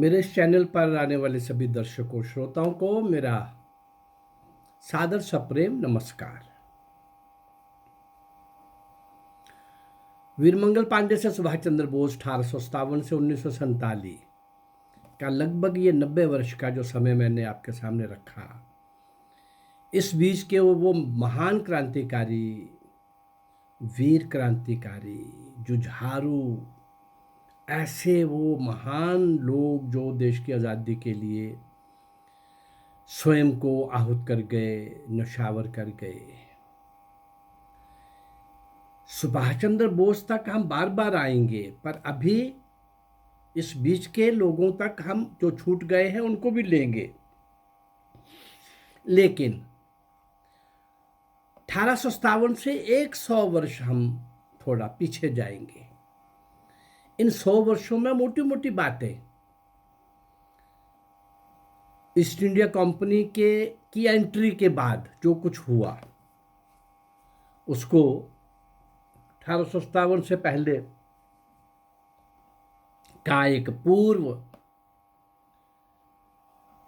मेरे इस चैनल पर आने वाले सभी दर्शकों श्रोताओं को मेरा सादर सप्रेम नमस्कार। वीरमंगल पांडे से सुभाष चंद्र बोस 1857 से 1947 का लगभग ये 90 वर्ष का जो समय मैंने आपके सामने रखा, इस बीच के वो महान क्रांतिकारी, वीर क्रांतिकारी, जुझारू, ऐसे वो महान लोग जो देश की आज़ादी के लिए स्वयं को आहुत कर गए, नौछावर कर गए। सुभाष चंद्र बोस तक हम बार बार आएंगे, पर अभी इस बीच के लोगों तक हम जो छूट गए हैं उनको भी लेंगे। लेकिन 1857 से 100 वर्ष हम थोड़ा पीछे जाएंगे। इन 100 वर्षों में मोटी मोटी बातें, ईस्ट इंडिया कंपनी की एंट्री के बाद जो कुछ हुआ उसको 1857 से पहले का एक पूर्व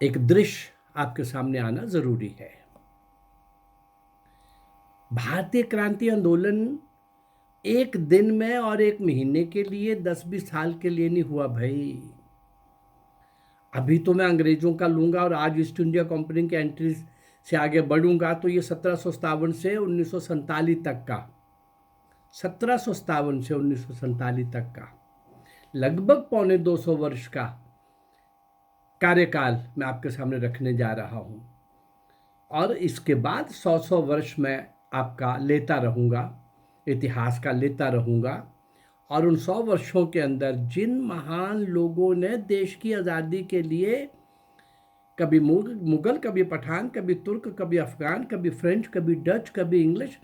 एक दृश्य आपके सामने आना जरूरी है। भारतीय क्रांति आंदोलन एक दिन में और एक महीने के लिए, 10-20 साल के लिए नहीं हुआ भाई। अभी तो मैं अंग्रेजों का लूंगा और आज ईस्ट इंडिया कंपनी की एंट्री से आगे बढ़ूंगा तो ये 1757 से 1947 तक का, 1757 से 1947 तक का लगभग 250 वर्ष का कार्यकाल मैं आपके सामने रखने जा रहा हूं। और इसके बाद 100 वर्ष मैं आपका लेता रहूंगा, इतिहास का लेता रहूंगा। और उन 100 वर्षों के अंदर जिन महान लोगों ने देश की आज़ादी के लिए कभी मुगल, कभी पठान, कभी तुर्क, कभी अफगान, कभी फ्रेंच, कभी डच, कभी इंग्लिश,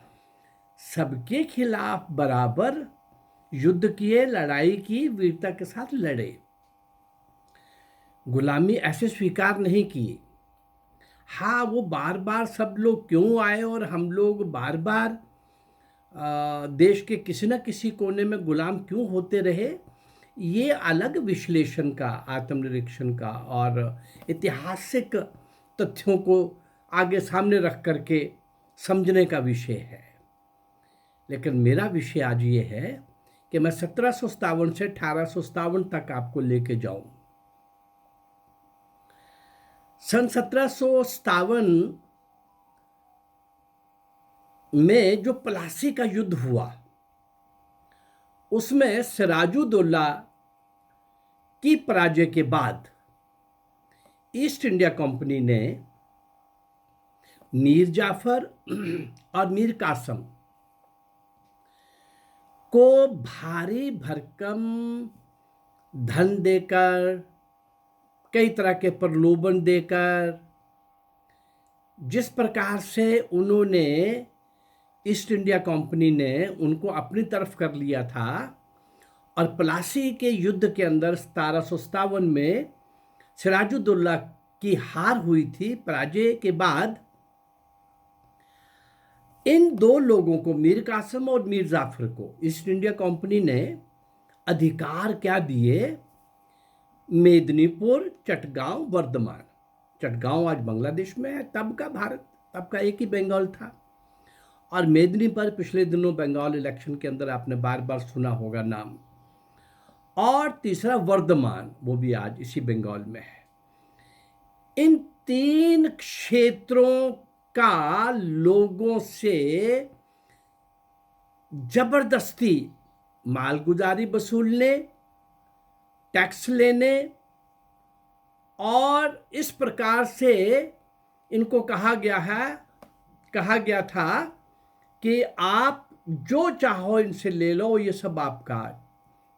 सबके खिलाफ बराबर युद्ध किए, लड़ाई की, वीरता के साथ लड़े, गुलामी ऐसे स्वीकार नहीं की। हाँ, वो बार बार सब लोग क्यों आए और हम लोग बार बार देश के किसी न किसी कोने में गुलाम क्यों होते रहे, ये अलग विश्लेषण का, आत्मनिरीक्षण का और ऐतिहासिक तथ्यों को आगे सामने रख करके समझने का विषय है। लेकिन मेरा विषय आज ये है कि मैं 1757 से 1857 तक आपको लेके जाऊं। सन 1757 में जो प्लासी का युद्ध हुआ, उसमें सिराजुद्दौला की पराजय के बाद ईस्ट इंडिया कंपनी ने मीर जाफर और मीर कासिम को भारी भरकम धन देकर, कई तरह के प्रलोभन देकर, जिस प्रकार से उन्होंने, ईस्ट इंडिया कंपनी ने उनको अपनी तरफ कर लिया था। और प्लासी के युद्ध के अंदर 1757 में सिराजुद्दौला की हार हुई थी, पराजय के बाद इन दो लोगों को, मीर कासिम और मीर जाफर को, ईस्ट इंडिया कंपनी ने अधिकार क्या दिए? मेदिनीपुर, चटगांव, वर्धमान। चटगांव आज बांग्लादेश में है, तब का भारत, तब का एक ही बंगाल था। और मेदिनीपुर पिछले दिनों बंगाल इलेक्शन के अंदर आपने बार बार सुना होगा नाम। और तीसरा वर्धमान, वो भी आज इसी बंगाल में है। इन 3 क्षेत्रों का लोगों से जबरदस्ती मालगुजारी वसूलने, टैक्स लेने, और इस प्रकार से इनको कहा गया था कि आप जो चाहो इनसे ले लो, ये सब आपका।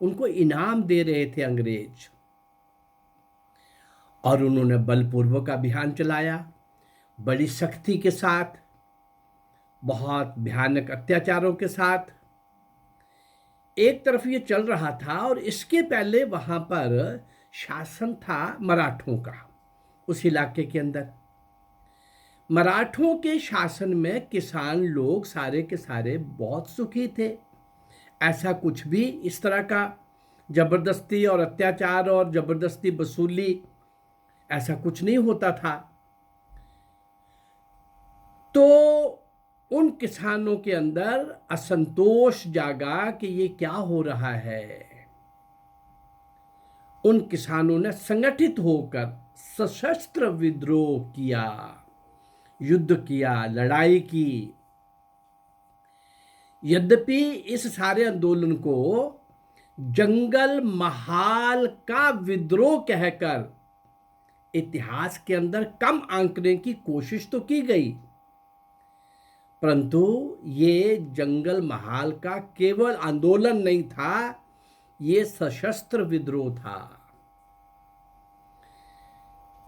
उनको इनाम दे रहे थे अंग्रेज। और उन्होंने बलपूर्वक अभियान चलाया, बड़ी सख्ती के साथ, बहुत भयानक अत्याचारों के साथ। एक तरफ ये चल रहा था और इसके पहले वहां पर शासन था मराठों का, उस इलाके के अंदर। मराठों के शासन में किसान लोग सारे के सारे बहुत सुखी थे। ऐसा कुछ भी इस तरह का जबरदस्ती और अत्याचार और जबरदस्ती वसूली, ऐसा कुछ नहीं होता था। तो उन किसानों के अंदर असंतोष जागा कि ये क्या हो रहा है। उन किसानों ने संगठित होकर सशस्त्र विद्रोह किया, युद्ध किया, लड़ाई की। यद्यपि इस सारे आंदोलन को जंगल महाल का विद्रोह कहकर इतिहास के अंदर कम आंकने की कोशिश तो की गई, परंतु ये जंगल महाल का केवल आंदोलन नहीं था, ये सशस्त्र विद्रोह था।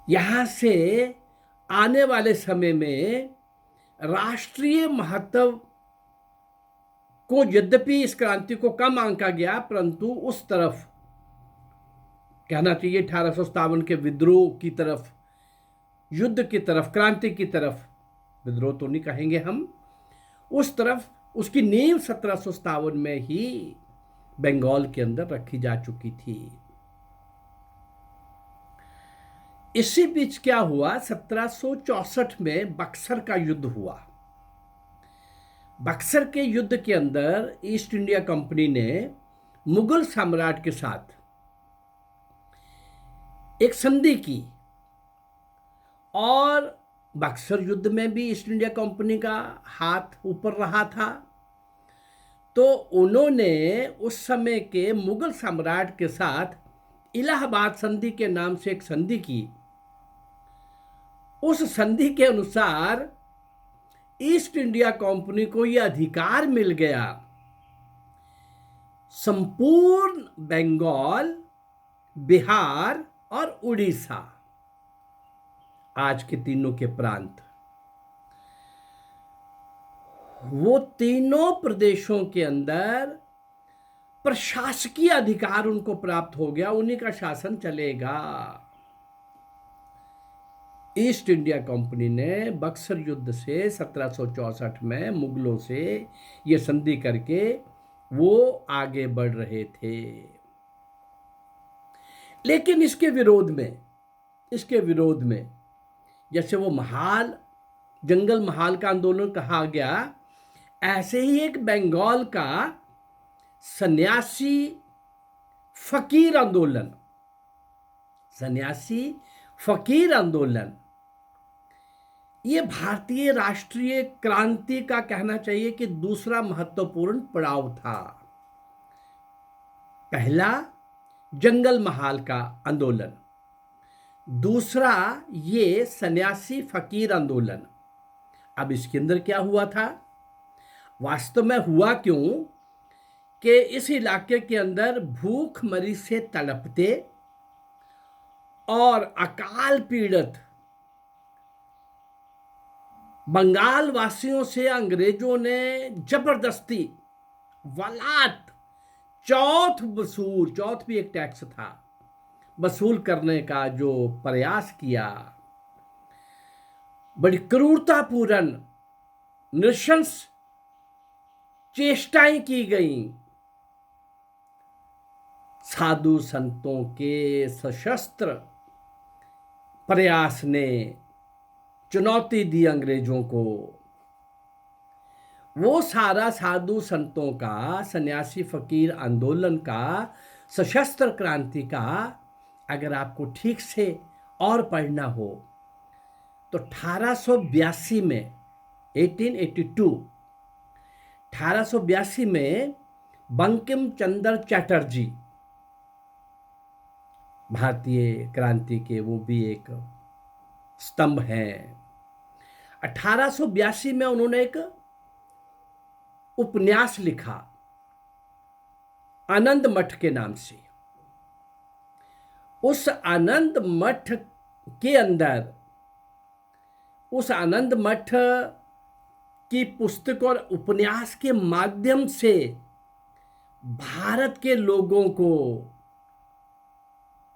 यहां से आने वाले समय में राष्ट्रीय महत्व को, यद्यपि इस क्रांति को कम आंका गया, परंतु उस तरफ कहना चाहिए 1857 के विद्रोह की तरफ, युद्ध की तरफ, क्रांति की तरफ, विद्रोह तो नहीं कहेंगे हम, उस तरफ उसकी नींव 1757 में ही बंगाल के अंदर रखी जा चुकी थी। इसी बीच क्या हुआ, 1764 में बक्सर का युद्ध हुआ। बक्सर के युद्ध के अंदर ईस्ट इंडिया कंपनी ने मुगल सम्राट के साथ एक संधि की, और बक्सर युद्ध में भी ईस्ट इंडिया कंपनी का हाथ ऊपर रहा था। तो उन्होंने उस समय के मुगल सम्राट के साथ इलाहाबाद संधि के नाम से एक संधि की। उस संधि के अनुसार ईस्ट इंडिया कंपनी को यह अधिकार मिल गया, संपूर्ण बंगाल, बिहार और उड़ीसा, आज के तीनों के प्रांत, वो तीनों प्रदेशों के अंदर प्रशासकीय अधिकार उनको प्राप्त हो गया, उन्हीं का शासन चलेगा। ईस्ट इंडिया कंपनी ने बक्सर युद्ध से 1764 में मुगलों से ये संधि करके वो आगे बढ़ रहे थे। लेकिन इसके विरोध में जैसे वो महाल, जंगल महाल का आंदोलन कहा गया, ऐसे ही एक बंगाल का सन्यासी फकीर आंदोलन, ये भारतीय राष्ट्रीय क्रांति का कहना चाहिए कि दूसरा महत्वपूर्ण पड़ाव था। पहला जंगल महाल का आंदोलन, दूसरा ये सन्यासी फकीर आंदोलन। अब इसके अंदर क्या हुआ था, वास्तव में हुआ क्यों कि इस इलाके के अंदर भूखमरी से तड़पते और अकाल पीड़ित बंगाल वासियों से अंग्रेजों ने जबरदस्ती वलात, चौथ भी एक टैक्स था, वसूल करने का जो प्रयास किया, बड़ी क्रूरतापूर्ण नृशंस चेष्टाएं की गईं। साधु संतों के सशस्त्र प्रयास ने चुनौती दी अंग्रेजों को। वो सारा साधु संतों का, सन्यासी फकीर आंदोलन का, सशस्त्र क्रांति का अगर आपको ठीक से और पढ़ना हो तो 1882 में 1882 में बंकिम चंद्र चटर्जी, भारतीय क्रांति के वो भी एक स्तंभ हैं। 1882 में उन्होंने एक उपन्यास लिखा आनंद मठ के नाम से। उस आनंद मठ के अंदर, उस आनंद मठ की पुस्तक और उपन्यास के माध्यम से भारत के लोगों को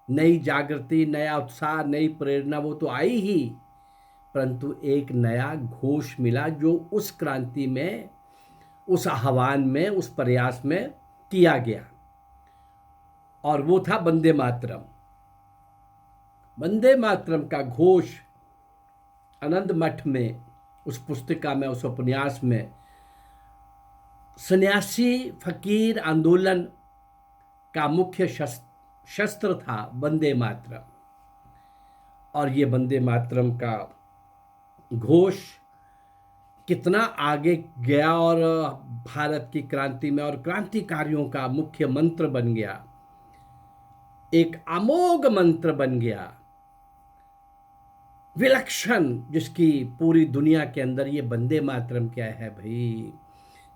नई जागृति, नया उत्साह, नई प्रेरणा वो तो आई ही, परंतु एक नया घोष मिला जो उस क्रांति में, उस आह्वान में, उस प्रयास में किया गया। और वो था वंदे मातरम। वंदे मातरम का घोष आनंद मठ में, उस पुस्तिका में, उस उपन्यास में सन्यासी फकीर आंदोलन का मुख्य शस्त्र था वंदे मातरम। और ये वंदे मातरम का घोष कितना आगे गया और भारत की क्रांति में और क्रांतिकारियों का मुख्य मंत्र बन गया, एक अमोघ मंत्र बन गया, विलक्षण, जिसकी पूरी दुनिया के अंदर ये वंदे मातरम क्या है भाई।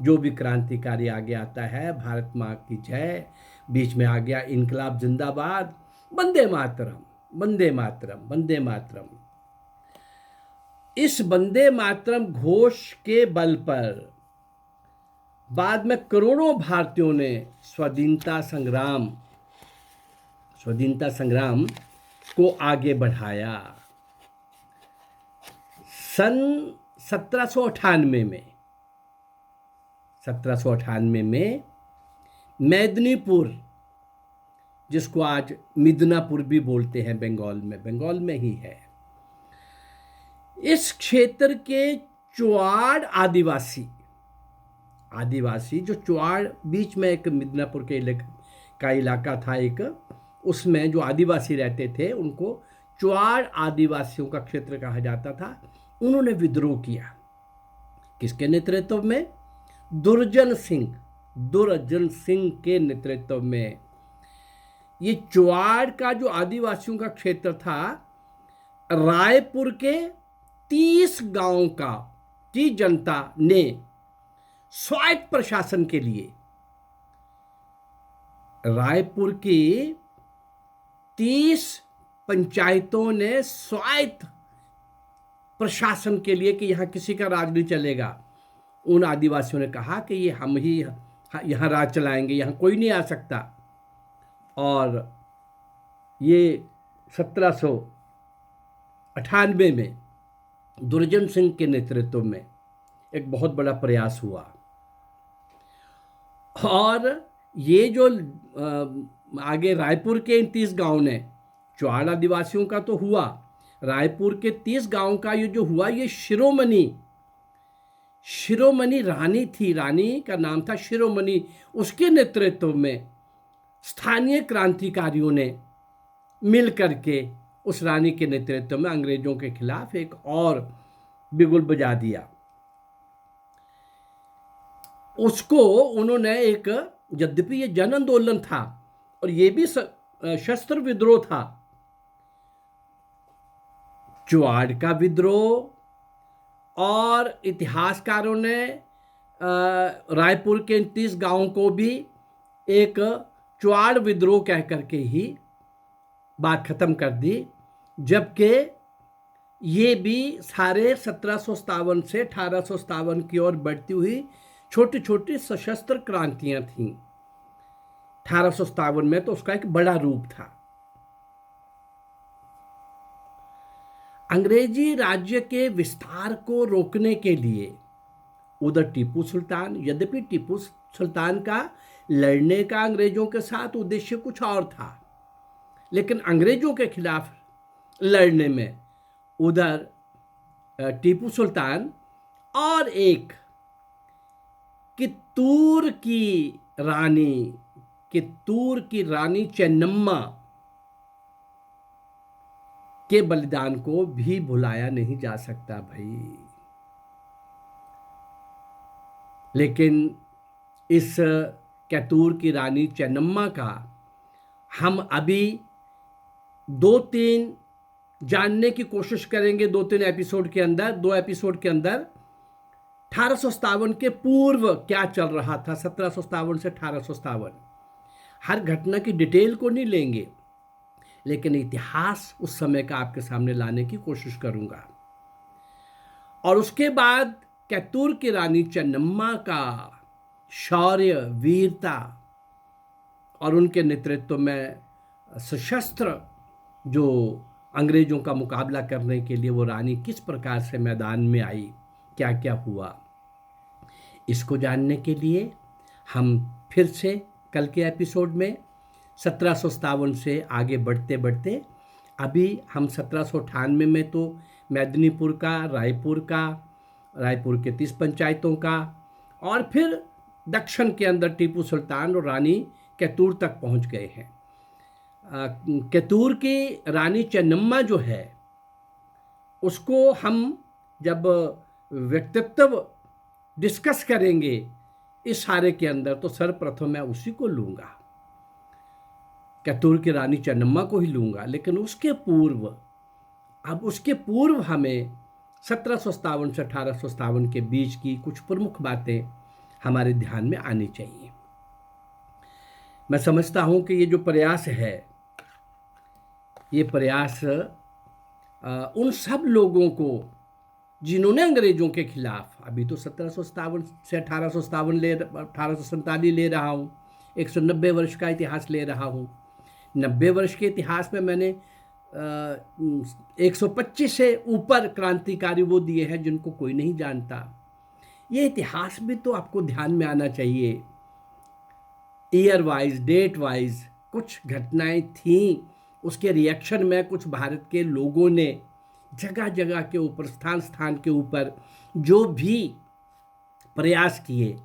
जो भी क्रांतिकारी आगे आता है, भारत माँ की जय, बीच में आ गया इनकलाब जिंदाबाद, वंदे मातरम, वंदे मातरम, वंदे मातरम। इस वंदे मातरम घोष के बल पर बाद में करोड़ों भारतीयों ने स्वाधीनता संग्राम को आगे बढ़ाया। सन 1798 में मेदिनीपुर, जिसको आज मिदनापुर भी बोलते हैं, बंगाल में ही है, इस क्षेत्र के चुआड़ आदिवासी जो चुआड़ बीच में एक मिदनापुर के का इलाका था एक, उसमें जो आदिवासी रहते थे उनको चुआड़ आदिवासियों का क्षेत्र कहा जाता था। उन्होंने विद्रोह किया। किसके नेतृत्व में? दुर्जन सिंह के नेतृत्व में। ये चुआड़ का जो आदिवासियों का क्षेत्र था, रायपुर के 30 गांव की जनता ने स्वायत्त प्रशासन के लिए, रायपुर की 30 पंचायतों ने स्वायत्त प्रशासन के लिए, कि यहां किसी का राज नहीं चलेगा, उन आदिवासियों ने कहा कि ये हम ही यहां राज चलाएंगे, यहां कोई नहीं आ सकता। और ये 1798 में दुर्जन सिंह के नेतृत्व में एक बहुत बड़ा प्रयास हुआ। और ये जो आगे रायपुर के इन 30 गांव ने, चुआड़ आदिवासियों का तो हुआ, रायपुर के 30 गांव का ये जो हुआ, ये शिरोमणि रानी थी, रानी का नाम था शिरोमणि, उसके नेतृत्व में स्थानीय क्रांतिकारियों ने मिल करके उस रानी के नेतृत्व में अंग्रेजों के खिलाफ एक और बिगुल बजा दिया। उसको उन्होंने एक, यद्यपि ये जन आंदोलन था और ये भी शस्त्र विद्रोह था, चुआड़ का विद्रोह, और इतिहासकारों ने रायपुर के 30 गांवों को भी एक चुआड़ विद्रोह कह करके ही बात खत्म कर दी। जबकि ये भी सारे 1757 से 1857 की ओर बढ़ती हुई छोटी छोटी सशस्त्र क्रांतियां थीं। 1857 में तो उसका एक बड़ा रूप था। अंग्रेजी राज्य के विस्तार को रोकने के लिए उधर टीपू सुल्तान, यद्यपि टीपू सुल्तान का लड़ने का अंग्रेजों के साथ उद्देश्य कुछ और था, लेकिन अंग्रेजों के खिलाफ लड़ने में उधर टीपू सुल्तान और एक कित्तूर की रानी चेन्नम्मा के बलिदान को भी भुलाया नहीं जा सकता भाई। लेकिन इस कैतूर की रानी चेन्नम्मा का हम अभी 2-3 जानने की कोशिश करेंगे, 2-3 एपिसोड के अंदर, 2 एपिसोड के अंदर 1857 के पूर्व क्या चल रहा था, 1757 से 1857। हर घटना की डिटेल को नहीं लेंगे, लेकिन इतिहास उस समय का आपके सामने लाने की कोशिश करूंगा। और उसके बाद कैतूर की रानी चेन्नम्मा का शौर्य, वीरता और उनके नेतृत्व में सशस्त्र जो अंग्रेजों का मुकाबला करने के लिए वो रानी किस प्रकार से मैदान में आई, क्या क्या हुआ, इसको जानने के लिए हम फिर से कल के एपिसोड में 1757 से आगे बढ़ते बढ़ते अभी हम 1798 में तो मेदिनीपुर का, रायपुर के 30 पंचायतों का, और फिर दक्षिण के अंदर टीपू सुल्तान और रानी कैतूर तक पहुंच गए हैं। कैतूर की रानी चेन्नम्मा जो है, उसको हम जब व्यक्तित्व डिस्कस करेंगे इस सारे के अंदर, तो सर्वप्रथम मैं उसी को लूँगा, कैतूर की रानी चेन्नम्मा को ही लूँगा। लेकिन उसके पूर्व हमें 1757 से 1857 के बीच की कुछ प्रमुख बातें हमारे ध्यान में आनी चाहिए। मैं समझता हूँ कि ये जो प्रयास है, ये प्रयास उन सब लोगों को जिन्होंने अंग्रेज़ों के खिलाफ, अभी तो 1757 से 1847 ले रहा हूँ, 190 वर्ष का इतिहास ले रहा हूँ। 90 वर्ष के इतिहास में मैंने 125 से ऊपर क्रांतिकारी वो दिए हैं जिनको कोई नहीं जानता। ये इतिहास भी तो आपको ध्यान में आना चाहिए। ईयर वाइज, डेट वाइज कुछ घटनाएं थीं, उसके रिएक्शन में कुछ भारत के लोगों ने जगह जगह के ऊपर, स्थान स्थान के ऊपर जो भी प्रयास किए,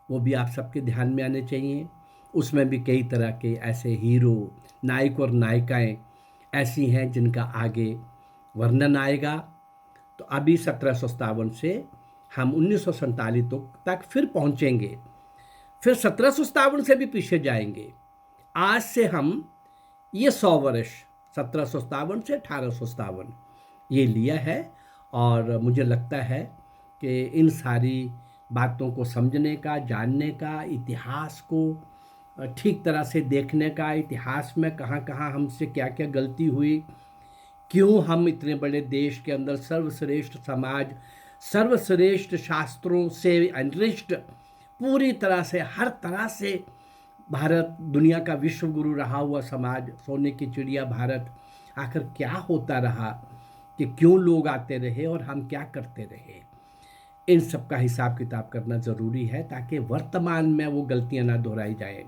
वो भी आप सबके ध्यान में आने चाहिए। उसमें भी कई तरह के ऐसे हीरो, नायक और नायिकाएं ऐसी हैं जिनका आगे वर्णन आएगा। तो अभी 1757 से हम 1947 तक फिर पहुंचेंगे, फिर 1757 से भी पीछे जाएंगे। आज से हम ये 100 वर्ष 1757 से 1857 ये लिया है, और मुझे लगता है कि इन सारी बातों को समझने का, जानने का, इतिहास को ठीक तरह से देखने का, इतिहास में कहाँ कहाँ हमसे क्या क्या गलती हुई, क्यों हम इतने बड़े देश के अंदर सर्वश्रेष्ठ समाज, सर्वश्रेष्ठ शास्त्रों से अनरिष्ट, पूरी तरह से हर तरह से भारत दुनिया का विश्व गुरु रहा हुआ समाज, सोने की चिड़िया भारत, आखिर क्या होता रहा, कि क्यों लोग आते रहे और हम क्या करते रहे। इन सब का हिसाब किताब करना ज़रूरी है ताकि वर्तमान में वो गलतियां ना दोहराई जाएं।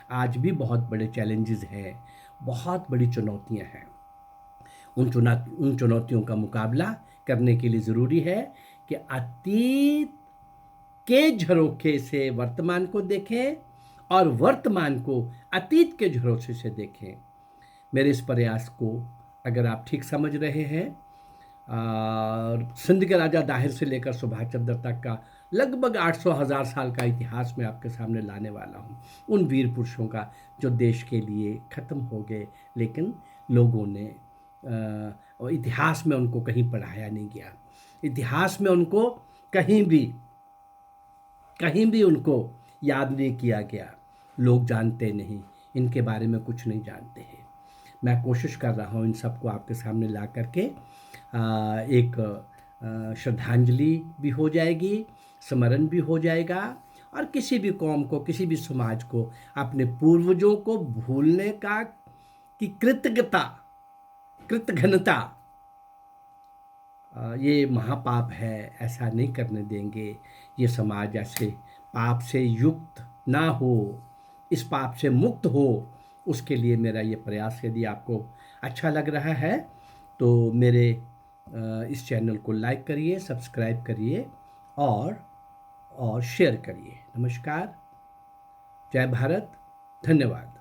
आज भी बहुत बड़े चैलेंजेस हैं, बहुत बड़ी चुनौतियां हैं। उन चुनौतियों का मुकाबला करने के लिए ज़रूरी है कि अतीत के झरोखे से वर्तमान को देखें और वर्तमान को अतीत के झरोखे से देखें। मेरे इस प्रयास को अगर आप ठीक समझ रहे हैं, सिंध के राजा दाहिर से लेकर सुभाष चंद्र तक का लगभग 800,000 साल का इतिहास मैं आपके सामने लाने वाला हूँ। उन वीर पुरुषों का जो देश के लिए ख़त्म हो गए, लेकिन लोगों ने इतिहास में उनको कहीं पढ़ाया नहीं गया, इतिहास में उनको कहीं भी उनको याद नहीं किया गया। लोग जानते नहीं, इनके बारे में कुछ नहीं जानते हैं। मैं कोशिश कर रहा हूँ इन सबको आपके सामने ला करके एक श्रद्धांजलि भी हो जाएगी, स्मरण भी हो जाएगा, और किसी भी कौम को, किसी भी समाज को अपने पूर्वजों को भूलने का की कृतघ्नता ये महापाप है, ऐसा नहीं करने देंगे। ये समाज ऐसे पाप से युक्त ना हो, इस पाप से मुक्त हो, उसके लिए मेरा ये प्रयास। यदि आपको अच्छा लग रहा है तो मेरे इस चैनल को लाइक करिए, सब्सक्राइब करिए और शेयर करिए। नमस्कार, जय भारत, धन्यवाद।